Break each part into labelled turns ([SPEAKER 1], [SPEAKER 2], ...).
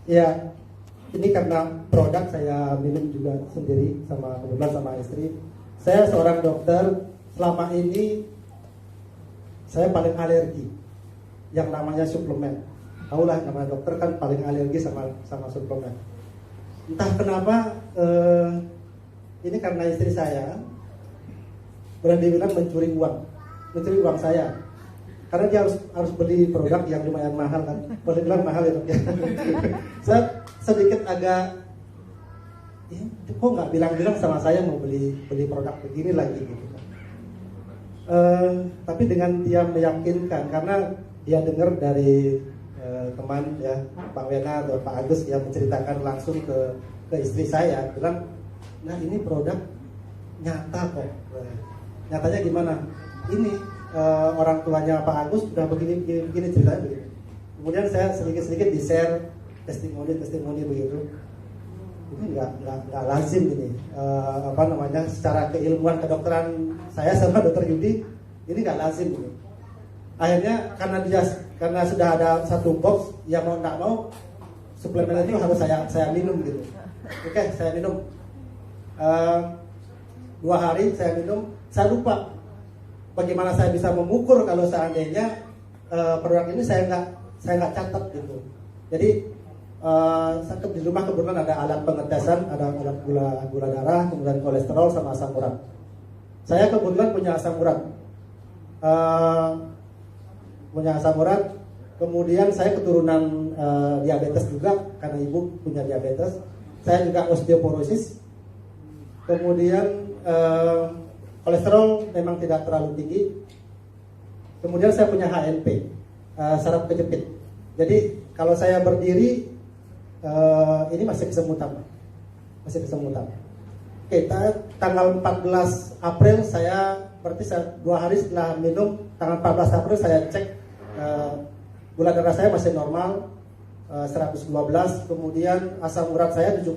[SPEAKER 1] Ya, ini karena produk saya minum juga sendiri kebetulan sama istri. Saya seorang dokter, selama ini saya paling alergi yang namanya suplemen. Tahu lah, namanya dokter kan paling alergi sama suplemen. Entah kenapa, ini karena istri saya boleh dibilang mencuri uang saya. Karena dia harus beli produk yang lumayan mahal kan, boleh bilang mahal ya dok ya. Saya sedikit agak, kok nggak bilang-bilang sama saya mau beli produk begini lagi gitu kan. Tapi dengan dia meyakinkan, karena dia dengar dari teman ya, Pak Wena atau Pak Agus yang menceritakan langsung ke istri saya, bilang, nah ini produk nyata kok. Nyatanya gimana? Ini orang tuanya Pak Agus sudah begini ceritanya begitu. Kemudian saya sedikit di share testimoni begitu. Ini nggak lazim ini. Secara keilmuan kedokteran saya sama Dokter Yudi ini nggak lazim ini. Akhirnya karena sudah ada satu box, ya mau nggak mau suplemen itu harus saya minum gitu. Oke, saya minum 2 hari saya minum, saya lupa bagaimana saya bisa mengukur kalau seandainya produk ini saya nggak catat gitu. Jadi di rumah kebetulan ada alat pengetesan, ada alat gula darah, kemudian kolesterol sama asam urat. Saya kebetulan punya asam urat, kemudian saya keturunan diabetes juga karena ibu punya diabetes. Saya juga osteoporosis, kemudian kolesterol memang tidak terlalu tinggi. Kemudian saya punya HNP, saraf kejepit. Jadi kalau saya berdiri, ini masih kesemutan. Oke, tanggal 14 April berarti 2 hari setelah minum, tanggal 14 April saya cek gula darah saya masih normal, 112. Kemudian asam urat saya 7,6.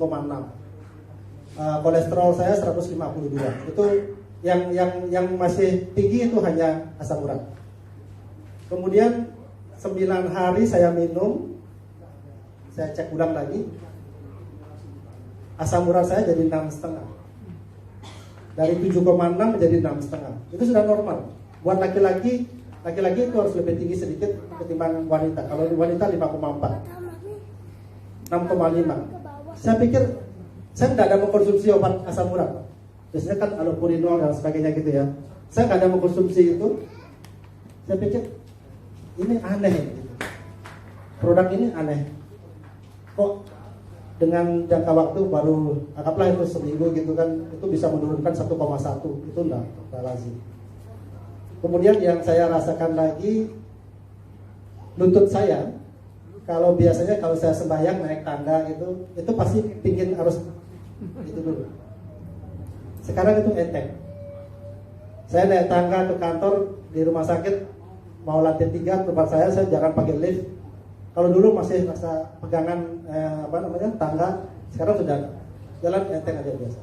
[SPEAKER 1] Kolesterol saya 152. Itu yang masih tinggi itu hanya asam urat. Kemudian 9 hari saya minum, saya cek ulang lagi, asam urat saya jadi 6,5. Dari 7,6 menjadi 6,5. Itu sudah normal. Buat laki-laki itu harus lebih tinggi sedikit ketimbang wanita. Kalau wanita 5,4, 6,5. Saya pikir saya tidak ada mengkonsumsi obat asam urat. Biasanya kan allopurinol dan sebagainya gitu ya. Saya nggak ada mengkonsumsi itu. Saya pikir ini aneh gitu. Produk ini aneh. Kok dengan jangka waktu baru anggaplah itu seminggu gitu kan, itu bisa menurunkan 1,1. Itu enggak lazim. Kemudian yang saya rasakan lagi, lutut saya, kalau biasanya kalau saya sembahyang naik tangga itu pasti pingin harus itu dulu. Sekarang itu enteng. Saya naik tangga ke kantor di rumah sakit, mau lantai 3 tempat saya jangan pakai lift. Kalau dulu masih rasa pegangan tangga, sekarang sudah jalan enteng aja biasa.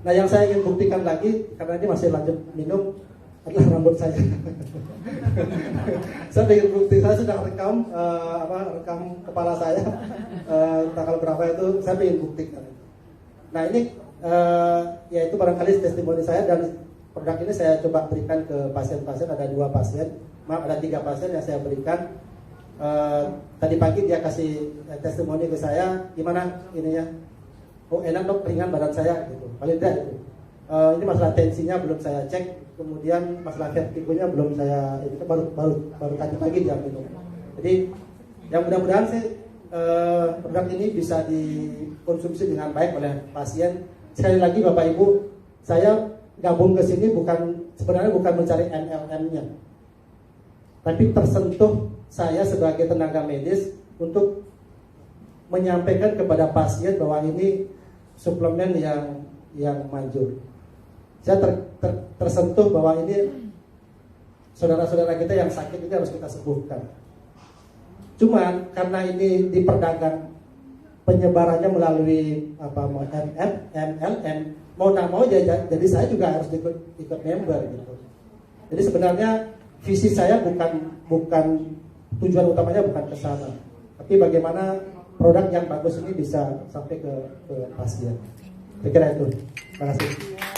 [SPEAKER 1] Nah, yang saya ingin buktikan lagi, karena ini masih lanjut minum, adalah rambut saya. Saya ingin bukti, saya sudah rekam kepala saya tanggal berapa itu, saya ingin buktikan. Nah, ini yaitu barangkali testimoni saya, dan produk ini saya coba berikan ke pasien-pasien. Ada 2 pasien, ada 3 pasien yang saya berikan. Tadi pagi dia kasih testimoni ke saya, gimana ininya? Oh enak dok, ringan badan saya gitu. Paling tidak itu. Ini masalah tensinya belum saya cek, kemudian masalah vertigonya belum saya, itu baru tadi pagi dia minum. Jadi yang mudah-mudahan sih produk ini bisa dikonsumsi dengan baik oleh pasien. Sekali lagi Bapak Ibu, saya gabung ke sini sebenarnya bukan mencari MLM-nya, tapi tersentuh saya sebagai tenaga medis untuk menyampaikan kepada pasien bahwa ini suplemen yang manjur. Saya tersentuh bahwa ini saudara-saudara kita yang sakit ini harus kita sembuhkan. Cuman karena ini diperdagang, penyebarannya melalui MLM, mau tak mau jadi saya juga harus ikut member gitu. Jadi sebenarnya visi saya bukan tujuan utamanya bukan ke sana, tapi bagaimana produk yang bagus ini bisa sampai ke pasien. Saya kira itu. Terima kasih.